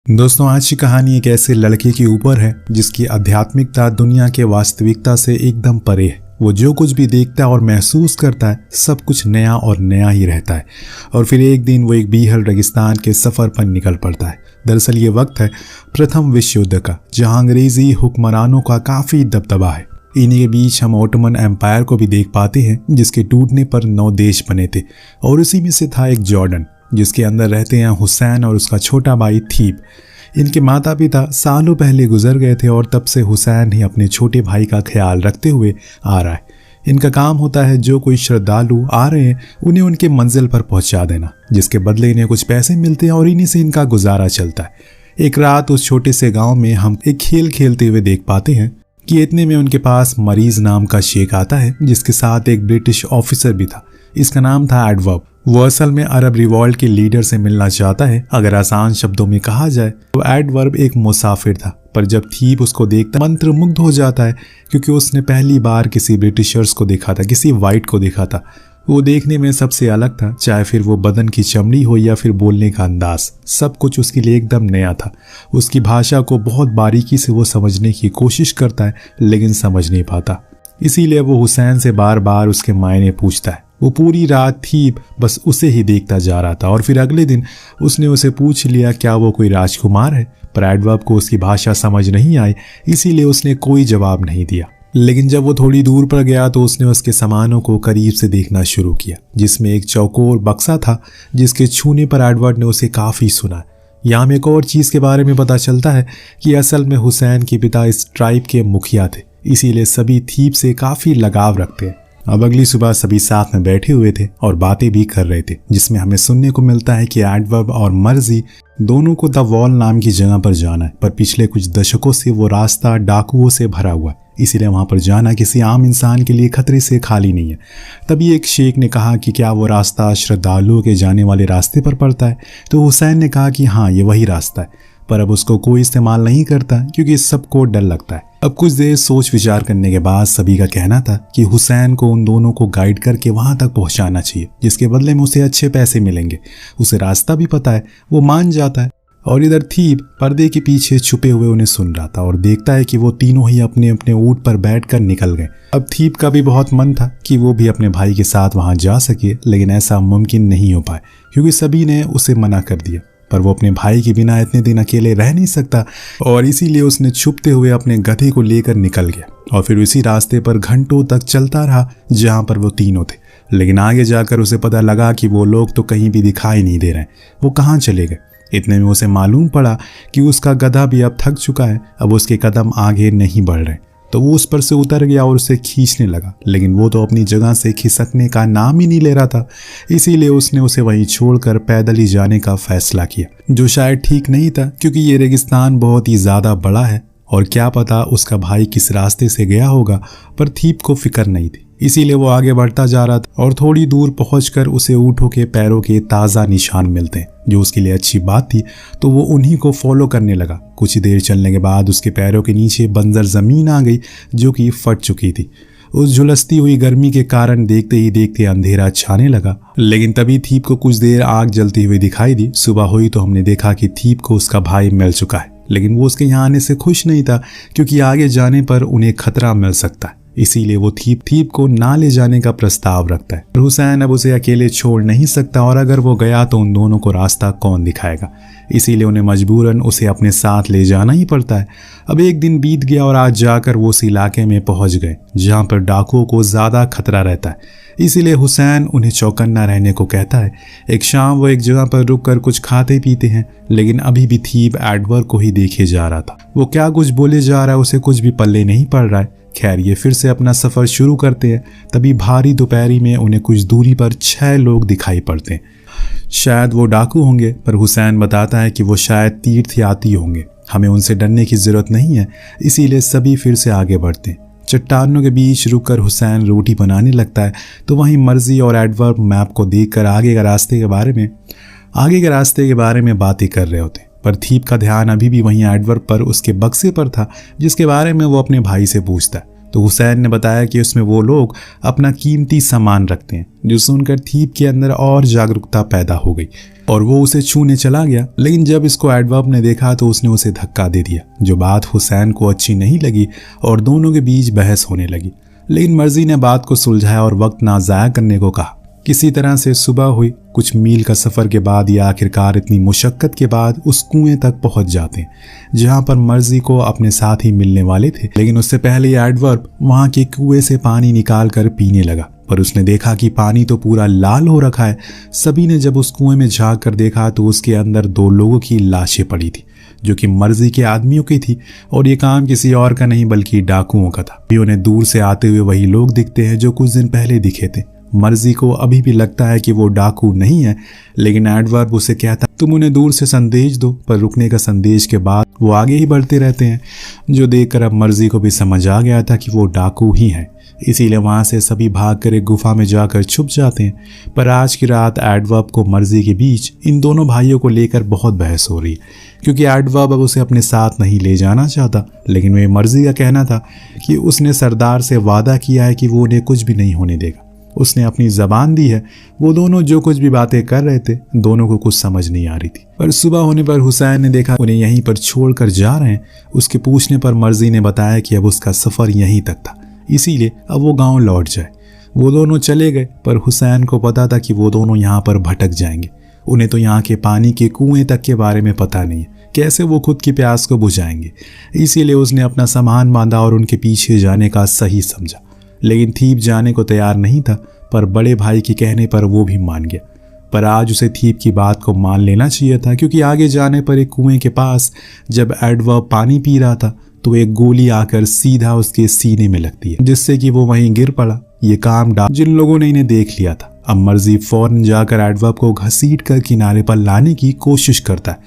दोस्तों, आज की कहानी एक ऐसे लड़के के ऊपर है जिसकी आध्यात्मिकता दुनिया के वास्तविकता से एकदम परे है। वो जो कुछ भी देखता है और महसूस करता है सब कुछ नया और नया ही रहता है। और फिर एक दिन वो एक बीहल रेगिस्तान के सफ़र पर निकल पड़ता है। दरअसल ये वक्त है प्रथम विश्व युद्ध का, जहाँ अंग्रेजी हुक्मरानों का काफ़ी दबदबा है। इन्हीं के बीच हम ऑटोमन एम्पायर को भी देख पाते हैं, जिसके टूटने पर 9 देश बने थे और उसी में से था एक जॉर्डन, जिसके अंदर रहते हैं हुसैन और उसका छोटा भाई थीब। इनके माता पिता सालों पहले गुजर गए थे और तब से हुसैन ही अपने छोटे भाई का ख्याल रखते हुए आ रहा है। इनका काम होता है जो कोई श्रद्धालु आ रहे हैं उन्हें उनके मंजिल पर पहुंचा देना, जिसके बदले इन्हें कुछ पैसे मिलते हैं और इन्हीं से इनका गुजारा चलता है। एक रात उस छोटे से गाँव में हम एक खेल खेलते हुए देख पाते हैं कि इतने में उनके पास मरीज नाम का शेख आता है, जिसके साथ एक ब्रिटिश ऑफिसर भी था। इसका नाम था एडवर्ब। वो असल में अरब रिवॉल्ट के लीडर से मिलना चाहता है। अगर आसान शब्दों में कहा जाए तो एडवर्ब एक मुसाफिर था, पर जब थीब उसको देखता मंत्रमुग्ध हो जाता है, क्योंकि उसने पहली बार किसी ब्रिटिशर्स को देखा था, किसी वाइट को देखा था। वो देखने में सबसे अलग था, चाहे फिर वो बदन की चमड़ी हो या फिर बोलने का अंदाज, सब कुछ उसके लिए एकदम नया था। उसकी भाषा को बहुत बारीकी से वो समझने की कोशिश करता है, लेकिन समझ नहीं पाता। इसीलिए वो हुसैन से बार बार उसके मायने पूछता है। वो पूरी रात थीब बस उसे ही देखता जा रहा था और फिर अगले दिन उसने उसे पूछ लिया क्या वो कोई राजकुमार है, पर एडवर्ब को उसकी भाषा समझ नहीं आई, इसीलिए उसने कोई जवाब नहीं दिया। लेकिन जब वो थोड़ी दूर पर गया तो उसने उसके सामानों को करीब से देखना शुरू किया, जिसमें एक चौकोर बक्सा था, जिसके छूने पर एडवर्ब ने उसे काफ़ी सुना। यहाँ में एक और चीज़ के बारे में पता चलता है कि असल में हुसैन के पिता इस ट्राइब के मुखिया थे, इसीलिए सभी थीब से काफ़ी लगाव रखते हैं। अब अगली सुबह सभी साथ में बैठे हुए थे और बातें भी कर रहे थे, जिसमें हमें सुनने को मिलता है कि एडवर्ब और मर्जी दोनों को द वॉल नाम की जगह पर जाना है, पर पिछले कुछ दशकों से वो रास्ता डाकुओं से भरा हुआ है, इसीलिए वहां पर जाना किसी आम इंसान के लिए खतरे से खाली नहीं है। तभी एक शेख ने कहा कि क्या वो रास्ता श्रद्धालुओं के जाने वाले रास्ते पर पड़ता है, तो हुसैन ने कहा कि हाँ, ये वही रास्ता है, पर अब उसको कोई इस्तेमाल नहीं करता क्योंकि सबको डर लगता है। अब कुछ देर सोच विचार करने के बाद सभी का कहना था कि हुसैन को उन दोनों को गाइड करके वहां तक पहुंचाना चाहिए, जिसके बदले में उसे अच्छे पैसे मिलेंगे। उसे रास्ता भी पता है, वो मान जाता है। और इधर थीब पर्दे के पीछे छुपे हुए उन्हें सुन रहा था और देखता है कि वो तीनों ही अपने अपने ऊंट पर बैठकर निकल गए। अब थीब का भी बहुत मन था कि वो भी अपने भाई के साथ वहां जा सके, लेकिन ऐसा मुमकिन नहीं हो पाए क्योंकि सभी ने उसे मना कर दिया। पर वो अपने भाई के बिना इतने दिन अकेले रह नहीं सकता और इसीलिए उसने छुपते हुए अपने गधे को लेकर निकल गया और फिर उसी रास्ते पर घंटों तक चलता रहा जहां पर वो तीनों थे। लेकिन आगे जाकर उसे पता लगा कि वो लोग तो कहीं भी दिखाई नहीं दे रहे, वो कहाँ चले गए। इतने में उसे मालूम पड़ा कि उसका गधा भी अब थक चुका है, अब उसके कदम आगे नहीं बढ़ रहे। तो वो उस पर से उतर गया और उसे खींचने लगा, लेकिन वो तो अपनी जगह से खिसकने का नाम ही नहीं ले रहा था। इसीलिए उसने उसे वहीं छोड़कर पैदल ही जाने का फैसला किया, जो शायद ठीक नहीं था क्योंकि ये रेगिस्तान बहुत ही ज़्यादा बड़ा है और क्या पता उसका भाई किस रास्ते से गया होगा, पर थीब को फिक्र नहीं थी। इसीलिए वो आगे बढ़ता जा रहा था और थोड़ी दूर पहुंचकर उसे ऊँटों के पैरों के ताज़ा निशान मिलते हैं, जो उसके लिए अच्छी बात थी, तो वो उन्हीं को फॉलो करने लगा। कुछ ही देर चलने के बाद उसके पैरों के नीचे बंजर ज़मीन आ गई जो कि फट चुकी थी। उस झुलसती हुई गर्मी के कारण देखते ही देखते अंधेरा छाने लगा। लेकिन तभी थीब को कुछ देर आग जलती हुई दिखाई दी। सुबह हुई तो हमने देखा कि थीब को उसका भाई मिल चुका है, लेकिन वो उसके यहाँ आने से खुश नहीं था क्योंकि आगे जाने पर उन्हें खतरा मिल सकता है। इसीलिए वो थीब को ना ले जाने का प्रस्ताव रखता है। हुसैन अब उसे अकेले छोड़ नहीं सकता और अगर वो गया तो उन दोनों को रास्ता कौन दिखाएगा, इसीलिए उन्हें मजबूरन उसे अपने साथ ले जाना ही पड़ता है। अब एक दिन बीत गया और आज जाकर वो उस इलाके में पहुंच गए जहां पर डाकुओं को ज़्यादा खतरा रहता है। इसीलिए हुसैन उन्हें चौकन्ना रहने को कहता है। एक शाम वो एक जगह पर रुककर कुछ खाते पीते हैं, लेकिन अभी भी थीब एडवर्ब को ही देखे जा रहा था। वो क्या कुछ बोले जा रहा है उसे कुछ भी पल्ले नहीं पड़ रहा है। खैर, ये फिर से अपना सफ़र शुरू करते हैं। तभी भारी दोपहरी में उन्हें कुछ दूरी पर 6 लोग दिखाई पड़ते हैं। शायद वो डाकू होंगे, पर हुसैन बताता है कि वो शायद तीर्थयात्री होंगे। हमें उनसे डरने की ज़रूरत नहीं है, इसीलिए सभी फिर से आगे बढ़ते हैं। चट्टानों के बीच रुककर हुसैन रोटी बनाने लगता है, तो वहीं मर्जी और एडवर्ब मैप को देखकर आगे के रास्ते के बारे में बातें कर रहे होते। पर थीब का ध्यान अभी भी वहीं एडवर्ब पर, उसके बक्से पर था जिसके बारे में वो अपने भाई से पूछता है। तो हुसैन ने बताया कि उसमें वो लोग अपना कीमती सामान रखते हैं, जो सुनकर थीब के अंदर और जागरूकता पैदा हो गई। और वो उसे छूने चला गया। लेकिन जब इसको एडवर्ब ने देखा तो उसने उसे धक्का दे दिया, जो बात हुसैन को अच्छी नहीं लगी और दोनों के बीच बहस होने लगी। लेकिन मर्जी ने बात को सुलझाया और वक्त ना ज़ाया करने को कहा। किसी तरह से सुबह हुई। कुछ मील का सफ़र के बाद ये आखिरकार इतनी मुशक्क़त के बाद उस कुएं तक पहुंच जाते हैं जहां पर मर्जी को अपने साथ ही मिलने वाले थे। लेकिन उससे पहले एडवर्ब वहां के कुएं से पानी निकाल कर पीने लगा, पर उसने देखा कि पानी तो पूरा लाल हो रखा है। सभी ने जब उस कुएं में झांक कर देखा तो उसके अंदर 2 लोगों की लाशें पड़ी थी, जो कि मर्जी के आदमियों की थी, और ये काम किसी और का नहीं बल्कि डाकुओं का था। उन्हें दूर से आते हुए वही लोग दिखते हैं जो कुछ दिन पहले दिखे थे। मर्जी को अभी भी लगता है कि वो डाकू नहीं है, लेकिन एडवर्ब उसे कहता तुम उन्हें दूर से संदेश दो, पर रुकने का संदेश के बाद वो आगे ही बढ़ते रहते हैं, जो देखकर अब मर्जी को भी समझ आ गया था कि वो डाकू ही है। इसीलिए वहां से सभी भागकर एक गुफा में जाकर छुप जाते हैं। पर आज की रात एडवर्ब को मर्जी के बीच इन दोनों भाइयों को लेकर बहुत बहस हो रही है, क्योंकि एडवर्ब अब उसे अपने साथ नहीं ले जाना चाहता। लेकिन वह मर्जी का कहना था कि उसने सरदार से वादा किया है कि वो उन्हें कुछ भी नहीं होने देगा। उसने अपनी जबान दी है। वो दोनों जो कुछ भी बातें कर रहे थे, दोनों को कुछ समझ नहीं आ रही थी। पर सुबह होने पर हुसैन ने देखा उन्हें यहीं पर छोड़कर जा रहे हैं। उसके पूछने पर मर्जी ने बताया कि अब उसका सफ़र यहीं तक था, इसीलिए अब वो गांव लौट जाए। वो दोनों चले गए, पर हुसैन को पता था कि वो दोनों यहाँ पर भटक जाएंगे। उन्हें तो यहाँ के पानी के कुएं तक के बारे में पता नहीं है, कैसे वो खुद की प्यास को बुझाएंगे। इसीलिए उसने अपना सामान बांधा और उनके पीछे जाने का सही समझा। लेकिन थीप जाने को तैयार नहीं था, पर बड़े भाई के कहने पर वो भी मान गया। पर आज उसे थीप की बात को मान लेना चाहिए था, क्योंकि आगे जाने पर एक कुएं के पास जब एडवर्ब पानी पी रहा था तो एक गोली आकर सीधा उसके सीने में लगती है, जिससे कि वो वहीं गिर पड़ा। ये काम जिन लोगों ने इन्हें देख लिया था। अब मर्जी फौरन जाकर एडवर्ब को घसीट कर किनारे पर लाने की कोशिश करता है,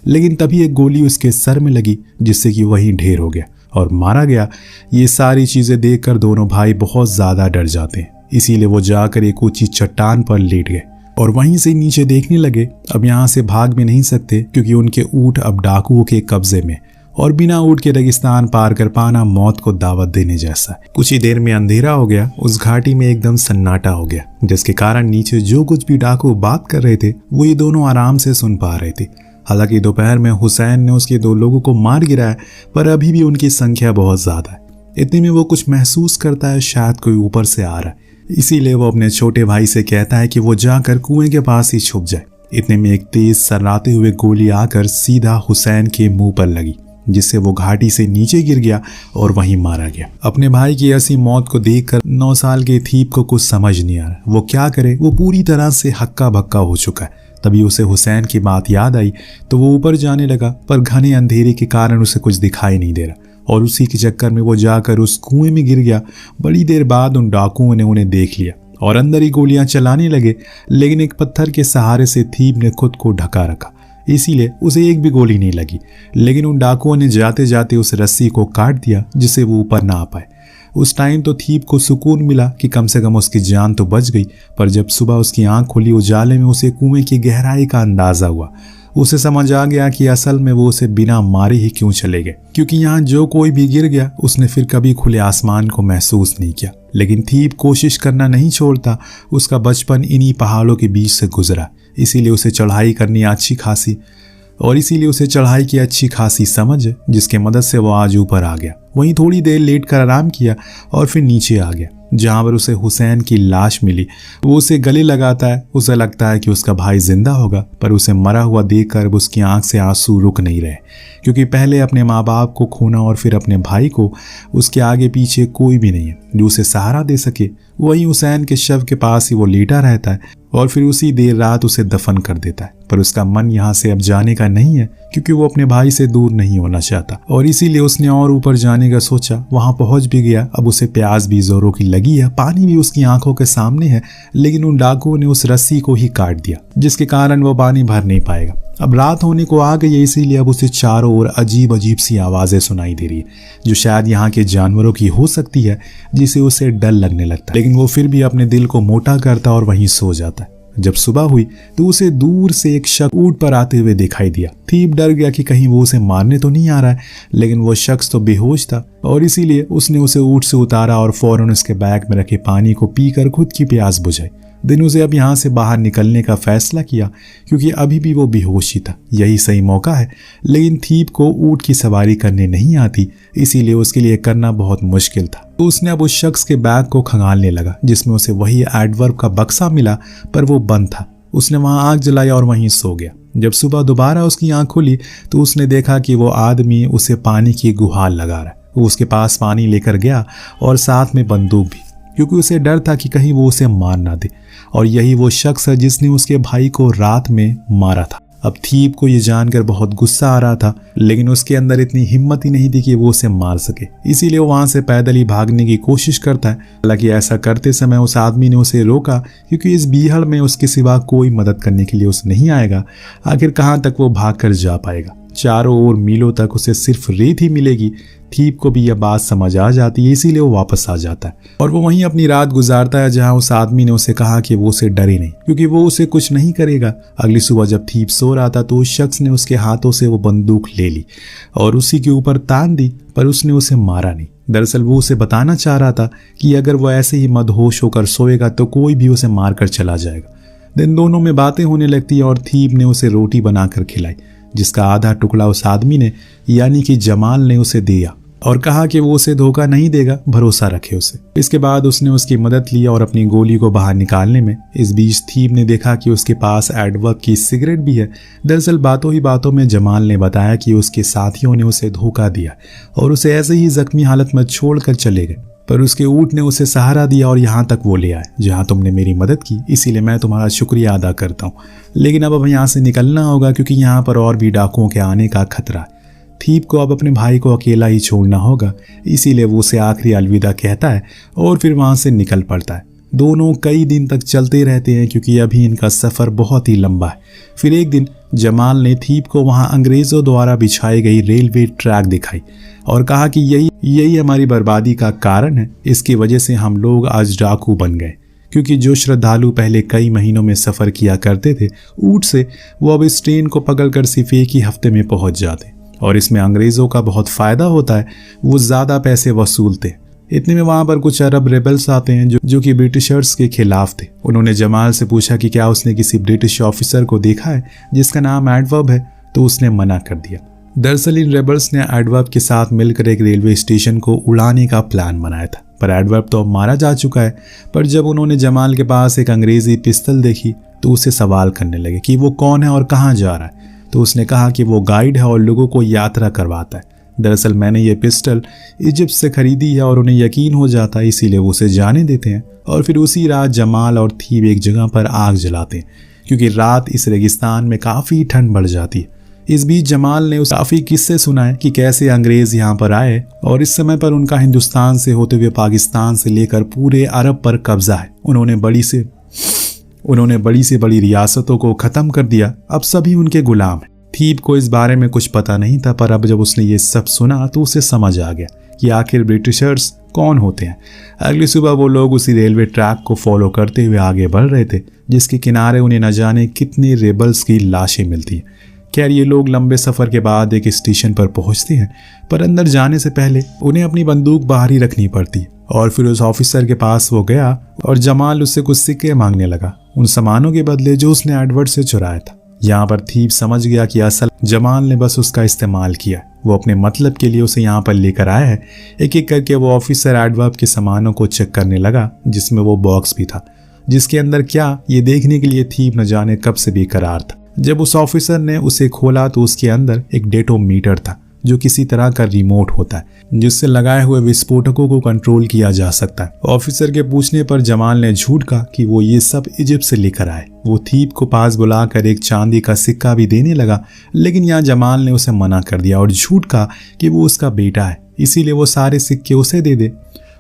लेकिन तभी एक गोली उसके सर में लगी, जिससे कि वहीं ढेर हो गया और मारा गया। ये सारी चीजें देखकर दोनों भाई बहुत ज्यादा डर जाते हैं। इसीलिए वो जाकर एक ऊंची चट्टान पर लेट गए और वहीं से नीचे देखने लगे। अब यहाँ से भाग भी नहीं सकते, क्योंकि उनके ऊंट अब डाकुओं के कब्जे में, और बिना ऊंट के रेगिस्तान पार कर पाना मौत को दावत देने जैसा है। कुछ ही देर में अंधेरा हो गया। उस घाटी में एकदम सन्नाटा हो गया, जिसके कारण नीचे जो कुछ भी डाकू बात कर रहे थे वो ये दोनों आराम से सुन पा रहे थे। हालांकि दोपहर में हुसैन ने उसके 2 लोगों को मार गिराया, पर अभी भी उनकी संख्या बहुत ज्यादा है। इतने में वो कुछ महसूस करता है, शायद कोई ऊपर से आ रहा है। इसीलिए वो अपने छोटे भाई से कहता है कि वो जाकर कुएं के पास ही छुप जाए। इतने में एक तेज सर्राते हुए गोली आकर सीधा हुसैन के मुंह पर लगी, जिससे वो घाटी से नीचे गिर गया और वहीं मारा गया। अपने भाई की ऐसी मौत को देखकर 9 साल के थीप को कुछ समझ नहीं आ रहा वो क्या करे। वो पूरी तरह से हक्का बक्का हो चुका है। तभी उसे हुसैन की बात याद आई तो वो ऊपर जाने लगा, पर घने अंधेरे के कारण उसे कुछ दिखाई नहीं दे रहा, और उसी के चक्कर में वो जाकर उस कुएं में गिर गया। बड़ी देर बाद उन डाकुओं ने उन्हें देख लिया और अंदर ही गोलियां चलाने लगे, लेकिन एक पत्थर के सहारे से थीप ने खुद को ढका रखा, इसीलिए उसे एक भी गोली नहीं लगी। लेकिन उन डाकुओं ने जाते जाते उस रस्सी को काट दिया, जिससे वो ऊपर ना आ पाए। उस टाइम तो थीप को सुकून मिला कि कम से कम उसकी जान तो बच गई। पर जब सुबह उसकी आंख खुली, उजाले में उसे कुएं की गहराई का अंदाजा हुआ। उसे समझ आ गया कि असल में वो उसे बिना मारे ही क्यों चले गए, क्योंकि यहाँ जो कोई भी गिर गया उसने फिर कभी खुले आसमान को महसूस नहीं किया। लेकिन थीप कोशिश करना नहीं छोड़ता। उसका बचपन इन्हीं पहाड़ों के बीच से गुजरा, इसीलिए उसे चढ़ाई की अच्छी खासी समझ, जिसके मदद से वो आज ऊपर आ गया। वहीं थोड़ी देर लेट कर आराम किया और फिर नीचे आ गया, जहां पर उसे हुसैन की लाश मिली। वो उसे गले लगाता है। उसे लगता है कि उसका भाई जिंदा होगा, पर उसे मरा हुआ देखकर उसकी आंख से आंसू रुक नहीं रहे, क्योंकि पहले अपने माँ बाप को खोना और फिर अपने भाई को, उसके आगे पीछे कोई भी नहीं है जो उसे सहारा दे सके। वहीं हुसैन के शव के पास ही वो लेटा रहता है और फिर उसी देर रात उसे दफन कर देता है। पर उसका मन यहाँ से अब जाने का नहीं है, क्योंकि वो अपने भाई से दूर नहीं होना चाहता, और इसीलिए उसने और ऊपर जाने का सोचा। वहां पहुंच भी गया। अब उसे प्यास भी जोरों की लगी है, पानी भी उसकी आंखों के सामने है, लेकिन उन डाकुओं ने उस रस्सी को ही काट दिया, जिसके कारण वो पानी भर नहीं पाएगा। अब रात होने को आ गई है, इसीलिए अब उसे चारों ओर अजीब अजीब सी आवाजें सुनाई दे रही है, जो शायद यहाँ के जानवरों की हो सकती है, जिसे उसे डर लगने लगता है। लेकिन वो फिर भी अपने दिल को मोटा करता और वहीं सो जाता है। जब सुबह हुई तो उसे दूर से एक शख्स ऊंट पर आते हुए दिखाई दिया। थीप डर गया कि कहीं वो उसे मारने तो नहीं आ रहा है, लेकिन वो शख्स तो बेहोश था, और इसीलिए उसने उसे ऊंट से उतारा और फौरन उसके बैग में रखे पानी को पीकर खुद की प्यास बुझाई। दिनू से अब यहाँ से बाहर निकलने का फैसला किया क्योंकि अभी भी वो बेहोश ही था। यही सही मौका है, लेकिन थीप को ऊंट की सवारी करने नहीं आती, इसीलिए उसके लिए करना बहुत मुश्किल था। तो उसने अब उस शख्स के बैग को खंगालने लगा जिसमें उसे वही एडवर्ब का बक्सा मिला, पर वो बंद था। उसने वहां आग जलाई और वहीं सो गया। जब सुबह दोबारा उसकी आंख खुली तो उसने देखा कि वो आदमी उसे पानी की गुहार लगा रहा है। वो उसके पास पानी लेकर गया और साथ में बंदूक भी, क्योंकि उसे डर था कि कहीं वो उसे मार ना दे। और यही वो शख्स है जिसने उसके भाई को रात में मारा था। अब थीप को ये जानकर बहुत गुस्सा आ रहा था, लेकिन उसके अंदर इतनी हिम्मत ही नहीं थी कि वो उसे मार सके, इसीलिए वो वहां से पैदल ही भागने की कोशिश करता है। हालांकि ऐसा करते समय उस आदमी ने उसे रोका, क्योंकि इस बीहड़ में उसके सिवा कोई मदद करने के लिए उसे नहीं आएगा। आखिर कहाँ तक वो भाग कर जा पाएगा? चारों ओर मीलों तक उसे सिर्फ रेत ही मिलेगी। थीप को भी यह बात समझ आ जाती है, इसीलिए वो वापस आ जाता है और वो वहीं अपनी रात गुजारता है जहां उस आदमी ने उसे कहा कि वो उसे डरे नहीं, क्योंकि वो उसे कुछ नहीं करेगा। अगली सुबह जब थीप सो रहा था तो उस शख्स ने उसके हाथों से वो बंदूक ले ली और उसी के ऊपर तान दी, पर उसने उसे मारा नहीं। दरअसल वो उसे बताना चाह रहा था कि अगर वो ऐसे ही मदहोश होकर सोएगा तो कोई भी उसे मारकर चला जाएगा। दिन दोनों में बातें होने लगती है और थीप ने उसे रोटी बनाकर खिलाई, जिसका आधा टुकड़ा उस आदमी ने यानी कि जमाल ने उसे दिया और कहा कि वो उसे धोखा नहीं देगा, भरोसा रखे उसे। इसके बाद उसने उसकी मदद ली और अपनी गोली को बाहर निकालने में। इस बीच थीप ने देखा कि उसके पास एडवर्ब की सिगरेट भी है। दरअसल बातों ही बातों में जमाल ने बताया कि उसके साथियों ने उसे धोखा दिया और उसे ऐसे ही जख्मी हालत में छोड़कर चले गए, पर उसके ऊंट ने उसे सहारा दिया और यहाँ तक वो ले आए जहाँ तुमने मेरी मदद की, इसीलिए मैं तुम्हारा शुक्रिया अदा करता हूँ। लेकिन अब यहाँ से निकलना होगा क्योंकि यहाँ पर और भी डाकुओं के आने का खतरा है। थीप को अब अपने भाई को अकेला ही छोड़ना होगा, इसीलिए वो उसे आखिरी अलविदा कहता है और फिर वहाँ से निकल पड़ता है। दोनों कई दिन तक चलते रहते हैं क्योंकि अभी इनका सफ़र बहुत ही लंबा है। फिर एक दिन जमाल ने थीप को वहाँ अंग्रेज़ों द्वारा बिछाई गई रेलवे ट्रैक दिखाई और कहा कि यही हमारी बर्बादी का कारण है। इसकी वजह से हम लोग आज डाकू बन गए, क्योंकि जो श्रद्धालु पहले कई महीनों में सफ़र किया करते थे ऊँट से, वो अब इस ट्रेन को पकड़कर सिर्फ एक ही हफ्ते में पहुँच जाते और इसमें अंग्रेज़ों का बहुत फ़ायदा होता है। वो ज़्यादा पैसे वसूलते। इतने में वहाँ पर कुछ अरब रेबल्स आते हैं जो कि ब्रिटिशर्स के खिलाफ थे। उन्होंने जमाल से पूछा कि क्या उसने किसी ब्रिटिश ऑफिसर को देखा है जिसका नाम एडवर्ब है, तो उसने मना कर दिया। दरअसल इन रेबल्स ने एडवर्ब के साथ मिलकर एक रेलवे स्टेशन को उड़ाने का प्लान बनाया था, पर एडवर्ब तो अब मारा जा चुका है। पर जब उन्होंने जमाल के पास एक अंग्रेज़ी पिस्तल देखी तो उसे सवाल करने लगे कि वो कौन है और कहाँ जा रहा है। तो उसने कहा कि वो गाइड है और लोगों को यात्रा करवाता है। दरअसल मैंने ये पिस्टल इजिप्ट से खरीदी है और उन्हें यकीन हो जाता है, इसीलिए वो उसे जाने देते हैं। और फिर उसी रात जमाल और थीप एक जगह पर आग जलाते हैं, क्योंकि रात इस रेगिस्तान में काफ़ी ठंड बढ़ जाती है। इस बीच जमाल ने उसे काफ़ी किस्से सुनाए कि कैसे अंग्रेज़ यहाँ पर आए और इस समय पर उनका हिंदुस्तान से होते हुए पाकिस्तान से लेकर पूरे अरब पर कब्जा है। उन्होंने बड़ी से बड़ी रियासतों को ख़त्म कर दिया, अब सभी उनके गुलाम हैं। थीप को इस बारे में कुछ पता नहीं था, पर अब जब उसने ये सब सुना तो उसे समझ आ गया कि आखिर ब्रिटिशर्स कौन होते हैं। अगली सुबह वो लोग उसी रेलवे ट्रैक को फॉलो करते हुए आगे बढ़ रहे थे, जिसके किनारे उन्हें न जाने कितनी रेबल्स की लाशें मिलती हैं। खैर ये लोग लंबे सफ़र के बाद एक स्टेशन पर पहुंचते हैं, पर अंदर जाने से पहले उन्हें अपनी बंदूक बाहर ही रखनी पड़ती है। और फिर उस ऑफिसर के पास वो गया और जमाल उससे कुछ सिक्के मांगने लगा, उन सामानों के बदले जो उसने एडवर्ड से चुराया था। यहाँ पर थीप समझ गया कि असल जमाल ने बस उसका इस्तेमाल किया, वो अपने मतलब के लिए उसे यहाँ पर लेकर आया है। एक एक करके वो ऑफिसर एडवर्ब के सामानों को चेक करने लगा, जिसमें वो बॉक्स भी था, जिसके अंदर क्या ये देखने के लिए थीप न जाने कब से बेकरार था। जब उस ऑफिसर ने उसे खोला तो उसके अंदर एक डेटोमीटर था, जो किसी तरह का रिमोट होता है जिससे लगाए हुए विस्फोटकों को कंट्रोल किया जा सकता है। ऑफिसर के पूछने पर जमाल ने झूठ कहा कि वो ये सब इजिप्ट से लेकर आए। वो थीप को पास बुलाकर एक चांदी का सिक्का भी देने लगा, लेकिन यहाँ जमाल ने उसे मना कर दिया और झूठ कहा कि वो उसका बेटा है, इसीलिए वो सारे सिक्के उसे दे दे,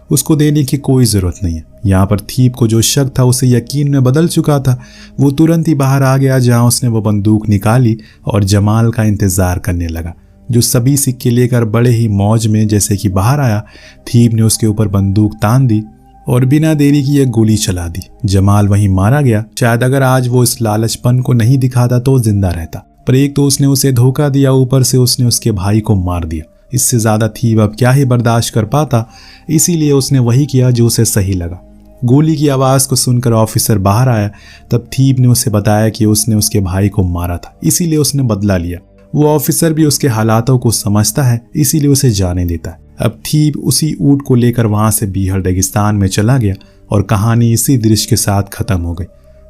उसको देने की कोई ज़रूरत नहीं है। यहाँ पर थीप को जो शक था उसे यकीन में बदल चुका था। वो तुरंत ही बाहर आ गया, जहाँ उसने वो बंदूक निकाली और जमाल का इंतज़ार करने लगा, जो सभी सिक्के लेकर बड़े ही मौज में जैसे कि बाहर आया। थीप ने उसके ऊपर बंदूक तान दी और बिना देरी की एक गोली चला दी। जमाल वहीं मारा गया। शायद अगर आज वो इस लालचपन को नहीं दिखाता तो जिंदा रहता, पर एक तो उसने उसे धोखा दिया, ऊपर से उसने उसके भाई को मार दिया। इससे ज़्यादा थीप अब क्या ही बर्दाश्त कर पाता, इसीलिए उसने वही किया जो उसे सही लगा। गोली की आवाज़ को सुनकर ऑफिसर बाहर आया। तब थीब ने उसे बताया कि उसने उसके भाई को मारा था, इसीलिए उसने बदला लिया। वो ऑफिसर भी उसके हालातों को समझता है, इसीलिए उसे जाने देता है। अब थीब उसी ऊँट को लेकर वहां से बीहड़ रेगिस्तान में चला गया और कहानी इसी दृश्य के साथ खत्म हो गई।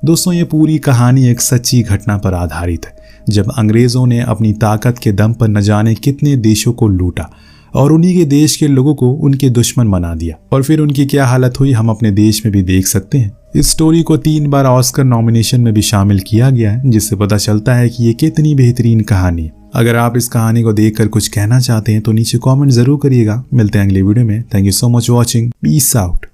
दोस्तों, ये पूरी कहानी एक सच्ची घटना पर आधारित है, जब अंग्रेजों ने अपनी ताकत के दम पर न जाने कितने देशों को लूटा और उन्हीं के देश के लोगों को उनके दुश्मन बना दिया। और फिर उनकी क्या हालत हुई हम अपने देश में भी देख सकते हैं। इस स्टोरी को 3 बार ऑस्कर नॉमिनेशन में भी शामिल किया गया है, जिससे पता चलता है कि ये कितनी बेहतरीन कहानी है। अगर आप इस कहानी को देखकर कुछ कहना चाहते हैं तो नीचे कमेंट जरूर करिएगा। मिलते हैं अगले वीडियो में। Thank you so much watching. Peace out.